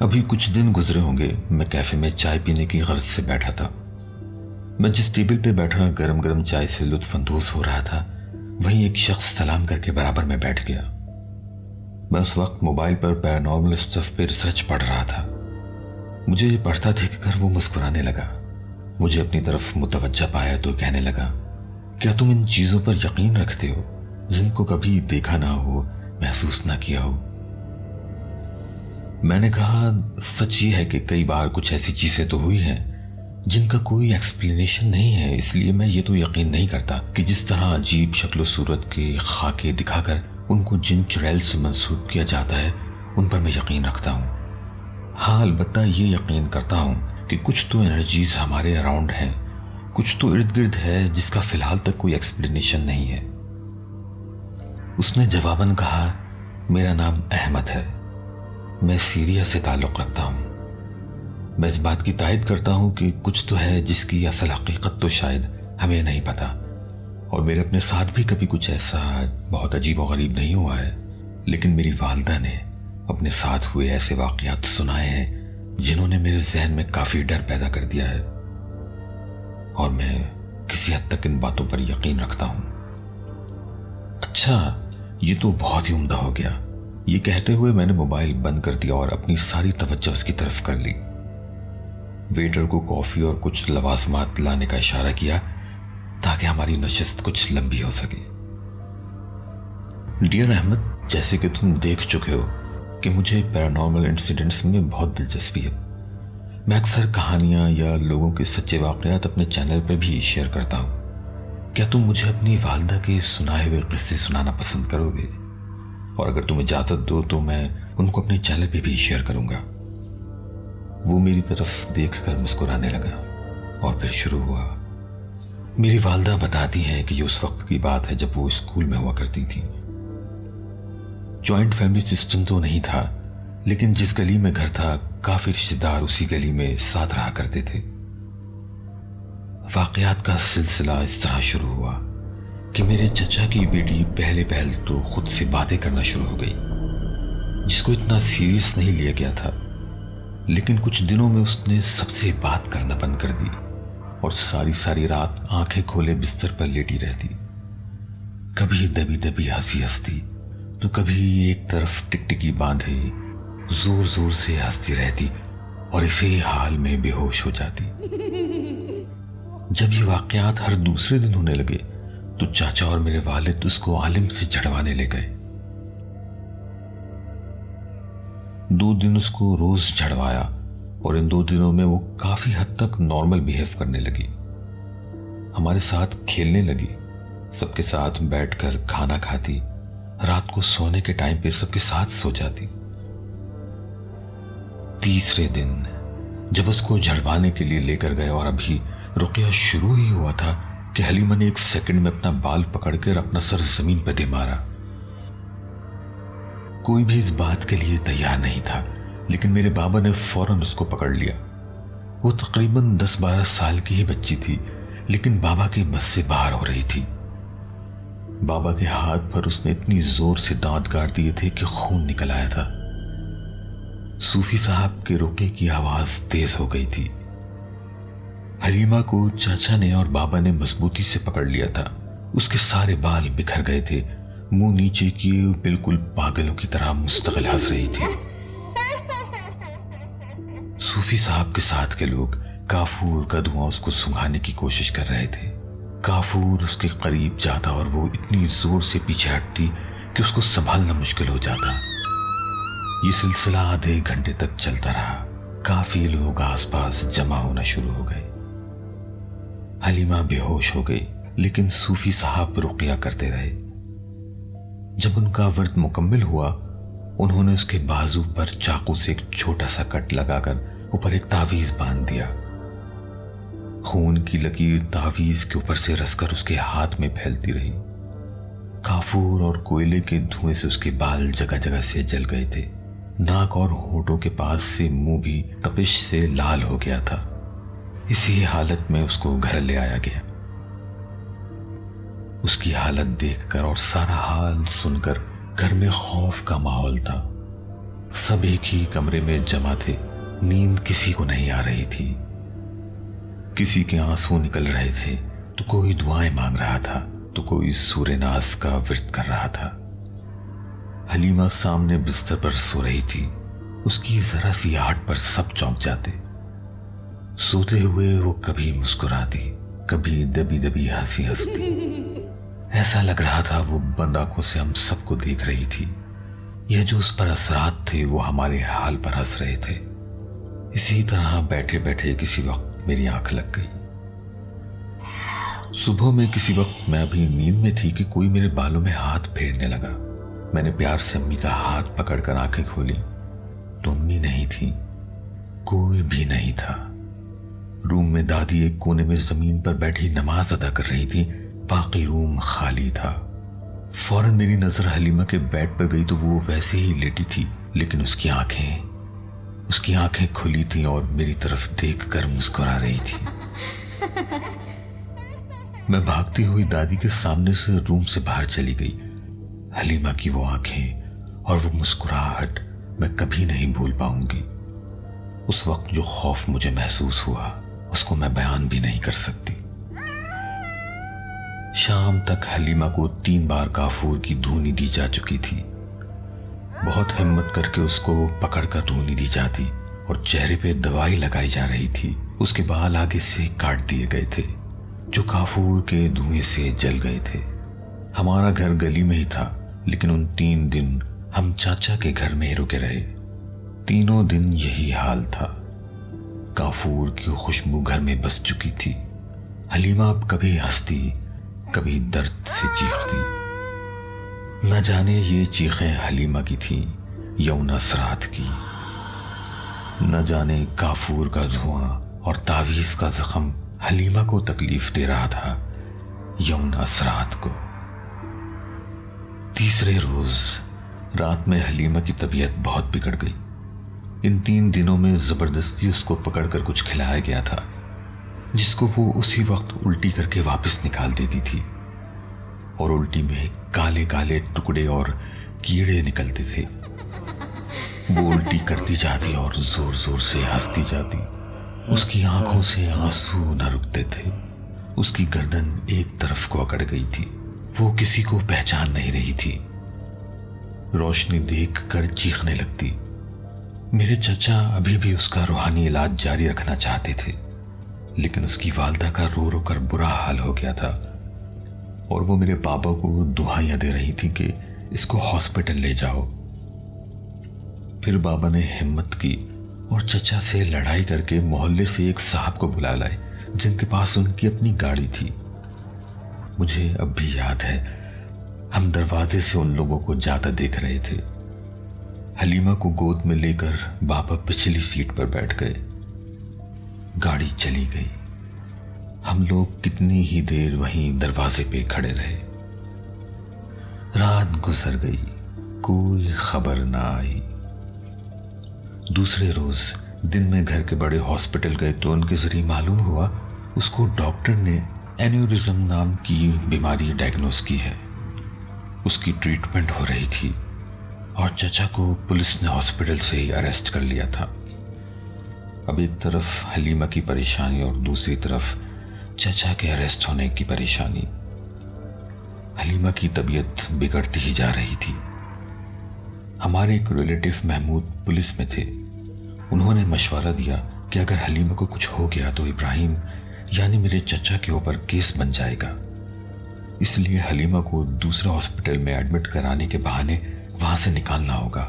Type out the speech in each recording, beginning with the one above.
ابھی کچھ دن گزرے ہوں گے، میں کیفے میں چائے پینے کی غرض سے بیٹھا تھا۔ میں جس ٹیبل پہ بیٹھا گرم گرم چائے سے لطف اندوز ہو رہا تھا، وہیں ایک شخص سلام کر کے برابر میں بیٹھ گیا۔ میں اس وقت موبائل پر پیرانارمل اسٹف پہ ریسرچ پڑھ رہا تھا۔ مجھے یہ پڑھتا دیکھ کر وہ مسکرانے لگا، مجھے اپنی طرف متوجہ پایا تو کہنے لگا، کیا تم ان چیزوں پر یقین رکھتے ہو جن کو کبھی دیکھا نہ ہو، محسوس نہ کیا ہو؟ میں نے کہا، سچ یہ ہے کہ کئی بار کچھ ایسی چیزیں تو ہوئی ہیں جن کا کوئی ایکسپلینیشن نہیں ہے، اس لیے میں یہ تو یقین نہیں کرتا کہ جس طرح عجیب شکل و صورت کے خاکے دکھا کر ان کو جن چڑیل سے منسوب کیا جاتا ہے ان پر میں یقین رکھتا ہوں۔ ہاں، البتہ یہ یقین کرتا ہوں کہ کچھ تو انرجیز ہمارے اراؤنڈ ہیں، کچھ تو ارد گرد ہے جس کا فی الحال تک کوئی ایکسپلینیشن نہیں ہے۔ اس نے جواباً کہا، میرا نام احمد ہے، میں سیریا سے تعلق رکھتا ہوں۔ میں اس بات کی تائید کرتا ہوں کہ کچھ تو ہے جس کی اصل حقیقت تو شاید ہمیں نہیں پتا، اور میرے اپنے ساتھ بھی کبھی کچھ ایسا بہت عجیب و غریب نہیں ہوا ہے، لیکن میری والدہ نے اپنے ساتھ ہوئے ایسے واقعات سنائے ہیں جنہوں نے میرے ذہن میں کافی ڈر پیدا کر دیا ہے، اور میں کسی حد تک ان باتوں پر یقین رکھتا ہوں۔ اچھا، یہ تو بہت ہی عمدہ ہو گیا۔ یہ کہتے ہوئے میں نے موبائل بند کر دیا اور اپنی ساری توجہ اس کی طرف کر لی۔ ویٹر کو کافی اور کچھ لوازمات لانے کا اشارہ کیا تاکہ ہماری نشست کچھ لمبی ہو سکے۔ ڈیئر احمد، جیسے کہ تم دیکھ چکے ہو کہ مجھے پیرانارمل انسیڈنٹس میں بہت دلچسپی ہے۔ میں اکثر کہانیاں یا لوگوں کے سچے واقعات اپنے چینل پہ بھی شیئر کرتا ہوں۔ کیا تم مجھے اپنی والدہ کے سنائے ہوئے قصے سنانا پسند کرو گے؟ اور اگر تم اجازت دو تو میں ان کو اپنے چینل پہ بھی شیئر کروں گا۔ وہ میری طرف دیکھ کر مسکرانے لگا اور پھر شروع ہوا۔ میری والدہ بتاتی ہیں کہ یہ اس وقت کی بات ہے جب وہ اسکول میں ہوا کرتی تھی۔ جوائنٹ فیملی سسٹم تو نہیں تھا، لیکن جس گلی میں گھر تھا کافی رشتہ دار اسی گلی میں ساتھ رہا کرتے تھے۔ واقعات کا سلسلہ اس طرح شروع ہوا کہ میرے چچا کی بیٹی پہل تو خود سے باتیں کرنا شروع ہو گئی، جس کو اتنا سیریس نہیں لیا گیا تھا، لیکن کچھ دنوں میں اس نے سب سے بات کرنا بند کر دی اور ساری رات آنکھیں کھولے بستر پر لیٹی رہتی۔ کبھی دبی دبی ہنستی تو کبھی ایک طرف ٹکٹکی باندھے زور سے ہنستی رہتی اور اسی حال میں بے ہوش ہو جاتی۔ جب یہ واقعات ہر دوسرے دن ہونے لگے تو چاچا اور میرے والد اس کو عالم سے جھڑوانے لے گئے۔ 2 دن اس کو روز جھڑوایا اور ان 2 دنوں میں وہ کافی حد تک نارمل بیہیو کرنے لگی، ہمارے ساتھ کھیلنے لگی، سب کے ساتھ بیٹھ کر کھانا کھاتی، رات کو سونے کے ٹائم پہ سب کے ساتھ سو جاتی۔ تیسرے دن جب اس کو جھڑوانے کے لیے لے کر گئے اور ابھی رقیہ شروع ہی ہوا تھا کہ حلیمہ نے 1 سیکنڈ میں اپنا بال پکڑ کر اپنا سر زمین پہ دے مارا۔ کوئی بھی اس بات کے لیے تیار نہیں تھا، لیکن میرے بابا نے فوراً اس کو پکڑ لیا۔ وہ تقریباً 10-12 سال کی ہی بچی تھی، لیکن بابا کے بس سے باہر ہو رہی تھی۔ بابا کے ہاتھ پر اس نے اتنی زور سے دانت گاڑ دیے تھے کہ خون نکل آیا تھا۔ صوفی صاحب کے رقیے کی آواز تیز ہو گئی تھی۔ حلیمہ کو چاچا نے اور بابا نے مضبوطی سے پکڑ لیا تھا۔ اس کے سارے بال بکھر گئے تھے، منہ نیچے کیے بالکل پاگلوں کی طرح مستقل ہنس رہی تھی۔ صوفی صاحب کے ساتھ کے لوگ کافور کا دھواں اس کو سنگھانے کی کوشش کر رہے تھے۔ کافور اس کے قریب جاتا اور وہ اتنی زور سے پیچھے ہٹتی کہ اس کو سنبھالنا مشکل ہو جاتا۔ یہ سلسلہ آدھے گھنٹے تک چلتا رہا۔ کافی لوگ آس پاس جمع ہونا شروع ہو گئے۔ حلیمہ بے ہوش ہو گئی، لیکن صوفی صاحب رقیہ کرتے رہے۔ جب ان کا ورد مکمل ہوا، انہوں نے اس کے بازو پر چاقو سے ایک چھوٹا سا کٹ لگا کر اوپر ایک تعویذ باندھ دیا۔ خون کی لکیر تعویذ کے اوپر سے رس کر اس کے ہاتھ میں پھیلتی رہی۔ کافور اور کوئلے کے دھوئیں سے اس کے بال جگہ جگہ سے جل گئے تھے۔ ناک اور ہونٹوں کے پاس سے منہ بھی تپش سے لال ہو گیا تھا۔ اسی حالت میں اس کو گھر لے آیا گیا۔ اس کی حالت دیکھ کر اور سارا حال سن کر گھر میں خوف کا ماحول تھا۔ سب ایک ہی کمرے میں جمع تھے، نیند کسی کو نہیں آ رہی تھی، کسی کے آنسو نکل رہے تھے، تو کوئی دعائیں مانگ رہا تھا تو کوئی سورہ ناز کا ورد کر رہا تھا۔ حلیمہ سامنے بستر پر سو رہی تھی، اس کی ذرا سی آہٹ پر سب چونک جاتے۔ سوتے ہوئے وہ کبھی مسکراتی، کبھی دبی دبی ہنسی ہنستی، ایسا لگ رہا تھا وہ بند آنکھوں سے ہم سب کو دیکھ رہی تھی۔ یہ جو اس پر اثرات تھے وہ ہمارے حال پر ہنس رہے تھے۔ اسی طرح بیٹھے بیٹھے کسی وقت میری آنکھ لگ گئی۔ صبح میں کسی وقت میں ابھی نیند میں تھی کہ کوئی میرے بالوں میں ہاتھ پھیرنے لگا۔ میں نے پیار سے امی کا ہاتھ پکڑ کر آنکھیں کھولی تو امی نہیں تھی، کوئی بھی نہیں تھا۔ روم میں دادی ایک کونے میں زمین پر بیٹھی نماز ادا کر رہی تھی، باقی روم خالی تھا۔ فوراً میری نظر حلیمہ کے بیڈ پر گئی تو وہ ویسے ہی لیٹی تھی، لیکن اس کی آنکھیں کھلی تھیں اور میری طرف دیکھ کر مسکرا رہی تھی۔ میں بھاگتی ہوئی دادی کے سامنے سے روم سے باہر چلی گئی۔ حلیمہ کی وہ آنکھیں اور وہ مسکراہٹ میں کبھی نہیں بھول پاؤں گی۔ اس وقت جو خوف مجھے محسوس ہوا اس کو میں بیان بھی نہیں کر سکتی۔ شام تک حلیمہ کو 3 بار کافور کی دھونی دی جا چکی تھی۔ بہت ہمت کر کے اس کو پکڑ کر دھونی دی جاتی اور چہرے پہ دوائی لگائی جا رہی تھی۔ اس کے بال آگے سے کاٹ دیے گئے تھے جو کافور کے دھوئیں سے جل گئے تھے۔ ہمارا گھر گلی میں ہی تھا، لیکن ان 3 دن ہم چاچا کے گھر میں ہی رکے رہے۔ تینوں دن یہی حال تھا۔ کافور کی خوشبو گھر میں بس چکی تھی۔ حلیمہ اب کبھی ہنستی، کبھی درد سے چیختی۔ نہ جانے یہ چیخیں حلیمہ کی تھیں یا ان اثرات کی، نہ جانے کافور کا دھواں اور تعویذ کا زخم حلیمہ کو تکلیف دے رہا تھا یا ان اثرات کو۔ تیسرے روز رات میں حلیمہ کی طبیعت بہت بگڑ گئی۔ ان 3 دنوں میں زبردستی اس کو پکڑ کر کچھ کھلایا گیا تھا جس کو وہ اسی وقت الٹی کر کے واپس نکال دیتی تھی، اور الٹی میں کالے کالے ٹکڑے اور کیڑے نکلتے تھے۔ وہ الٹی کرتی جاتی اور زور زور سے ہنستی جاتی۔ اس کی آنکھوں سے آنسو نہ رکتے تھے۔ اس کی گردن ایک طرف کو اکڑ گئی تھی، وہ کسی کو پہچان نہیں رہی تھی۔ روشنی دیکھ کر چیخنے لگتی۔ میرے چچا ابھی بھی اس کا روحانی علاج جاری رکھنا چاہتے تھے، لیکن اس کی والدہ کا رو رو کر برا حال ہو گیا تھا، اور وہ میرے بابا کو دعائیاں دے رہی تھی کہ اس کو ہاسپٹل لے جاؤ۔ پھر بابا نے ہمت کی اور چچا سے لڑائی کر کے محلے سے ایک صاحب کو بلا لائے جن کے پاس ان کی اپنی گاڑی تھی۔ مجھے اب بھی یاد ہے، ہم دروازے سے ان لوگوں کو جاتا دیکھ رہے تھے۔ حلیمہ کو گود میں لے کر بابا پچھلی سیٹ پر بیٹھ گئے۔ گاڑی چلی گئی۔ ہم لوگ کتنی ہی دیر وہیں دروازے پہ کھڑے رہے۔ رات گزر گئی، کوئی خبر نہ آئی۔ دوسرے روز دن میں گھر کے بڑے ہاسپٹل گئے تو ان کے ذریعے معلوم ہوا اس کو ڈاکٹر نے اینیورزم نام کی بیماری ڈائگنوز کی ہے۔ اس کی ٹریٹمنٹ ہو رہی تھی اور چچا کو پولیس نے ہاسپٹل سے ہی اریسٹ کر لیا تھا۔ اب ایک طرف حلیمہ کی پریشانی اور دوسری طرف چچا کے اریسٹ ہونے کی پریشانی۔ حلیمہ کی طبیعت بگڑتی ہی جا رہی تھی۔ ہمارے ایک ریلیٹیو محمود پولیس میں تھے۔ انہوں نے مشورہ دیا کہ اگر حلیمہ کو کچھ ہو گیا تو ابراہیم یعنی میرے چچا کے اوپر کیس بن جائے گا، اس لیے حلیمہ کو دوسرے ہاسپٹل میں ایڈمٹ کرانے کے بہانے وہاں سے نکالنا ہوگا۔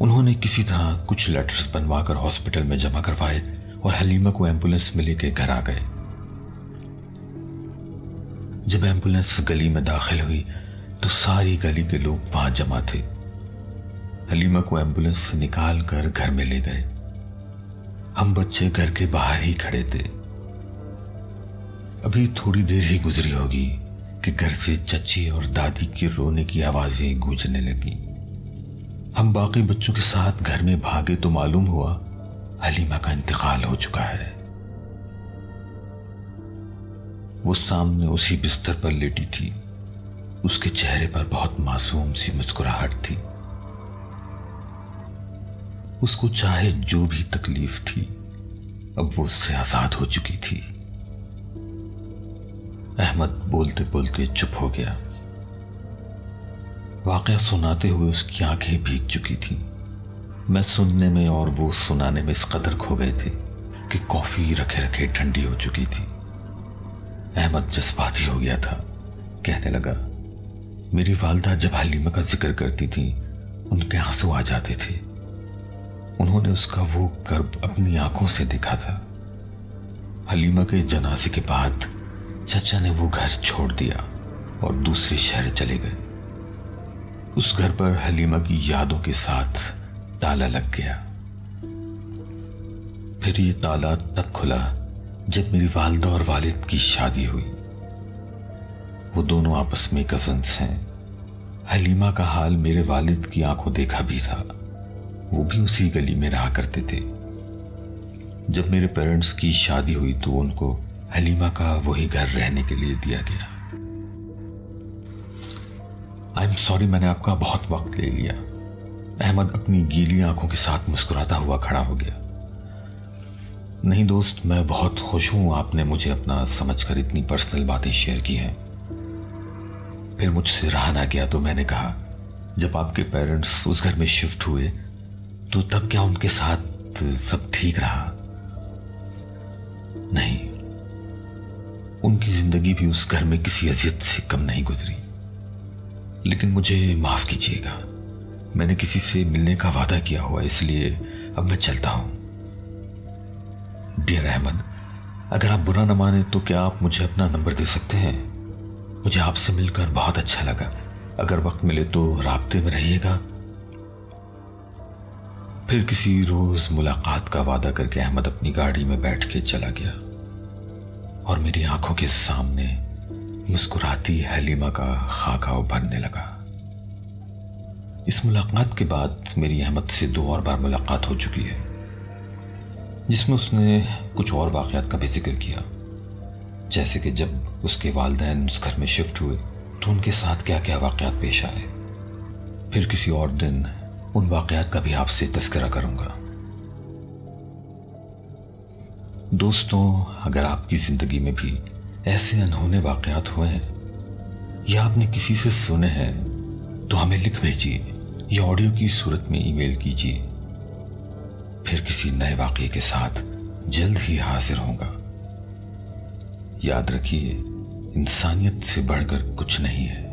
انہوں نے کسی طرح کچھ لیٹرز بنوا کر ہاسپٹل میں جمع کروائے اور حلیمہ کو ایمبولینس میں لے کے گھر آ گئے۔ جب ایمبولینس گلی میں داخل ہوئی تو ساری گلی کے لوگ وہاں جمع تھے۔ حلیمہ کو ایمبولینس سے نکال کر گھر میں لے گئے۔ ہم بچے گھر کے باہر ہی کھڑے تھے۔ ابھی تھوڑی دیر ہی گزری ہوگی کہ گھر سے چچی اور دادی کی رونے کی آوازیں گونجنے لگیں۔ ہم باقی بچوں کے ساتھ گھر میں بھاگے تو معلوم ہوا حلیمہ کا انتقال ہو چکا ہے۔ وہ سامنے اسی بستر پر لیٹی تھی۔ اس کے چہرے پر بہت معصوم سی مسکراہٹ تھی۔ اس کو چاہے جو بھی تکلیف تھی اب وہ اس سے آزاد ہو چکی تھی۔ احمد بولتے بولتے چپ ہو گیا۔ واقعہ سناتے ہوئے اس کی آنکھیں بھیگ چکی تھیں۔ میں سننے میں اور وہ سنانے میں اس قدر کھو گئے تھے کہ کافی رکھے رکھے ٹھنڈی ہو چکی تھی۔ احمد جذباتی ہو گیا تھا، کہنے لگا، میری والدہ جب حلیمہ کا ذکر کرتی تھی ان کے آنسو آ جاتے تھے۔ انہوں نے اس کا وہ کرب اپنی آنکھوں سے دیکھا تھا۔ حلیمہ کے جنازے کے بعد چچا نے وہ گھر چھوڑ دیا اور دوسرے شہر چلے گئے۔ اس گھر پر حلیمہ کی یادوں کے ساتھ تالا لگ گیا۔ پھر یہ تالا تب کھلا جب میری والدہ اور والد کی شادی ہوئی۔ وہ دونوں آپس میں کزنس ہیں۔ حلیمہ کا حال میرے والد کی آنکھوں دیکھا بھی تھا، وہ بھی اسی گلی میں رہا کرتے تھے۔ جب میرے پیرنٹس کی شادی ہوئی تو ان کو حلیمہ کا وہی گھر رہنے کے لیے دیا گیا۔ آئی ایم سوری میں نے آپ کا بہت وقت لے لیا۔ احمد اپنی گیلی آنکھوں کے ساتھ مسکراتا ہوا کھڑا ہو گیا۔ نہیں دوست، میں بہت خوش ہوں آپ نے مجھے اپنا سمجھ کر اتنی پرسنل باتیں شیئر کی ہیں۔ پھر مجھ سے رہا نہ گیا تو میں نے کہا، جب آپ کے پیرنٹس اس گھر میں شفٹ ہوئے تو تب کیا ان کے ساتھ سب ٹھیک رہا؟ نہیں، ان کی زندگی بھی اس گھر میں کسی اذیت سے کم نہیں گزری۔ لیکن مجھے معاف کیجیے گا، میں نے کسی سے ملنے کا وعدہ کیا ہوا، اس لیے اب میں چلتا ہوں۔ ڈیئر احمد، اگر آپ برا نہ مانیں تو کیا آپ مجھے اپنا نمبر دے سکتے ہیں؟ مجھے آپ سے مل کر بہت اچھا لگا، اگر وقت ملے تو رابطے میں رہیے گا۔ پھر کسی روز ملاقات کا وعدہ کر کے احمد اپنی گاڑی میں بیٹھ کے چلا گیا اور میری آنکھوں کے سامنے مسکراتی حلیمہ کا خاکہ ابھرنے لگا۔ اس ملاقات کے بعد میری احمد سے 2 اور بار ملاقات ہو چکی ہے، جس میں اس نے کچھ اور واقعات کا بھی ذکر کیا، جیسے کہ جب اس کے والدین اس گھر میں شفٹ ہوئے تو ان کے ساتھ کیا کیا واقعات پیش آئے۔ پھر کسی اور دن ان واقعات کا بھی آپ سے تذکرہ کروں گا۔ دوستوں، اگر آپ کی زندگی میں بھی ایسے انہونے واقعات ہوئے ہیں یا آپ نے کسی سے سنے ہیں تو ہمیں لکھ بھیجیے یا آڈیو کی صورت میں ای میل کیجیے۔ پھر کسی نئے واقعے کے ساتھ جلد ہی حاضر ہوں گا۔ یاد رکھیے، انسانیت سے بڑھ کر کچھ نہیں ہے۔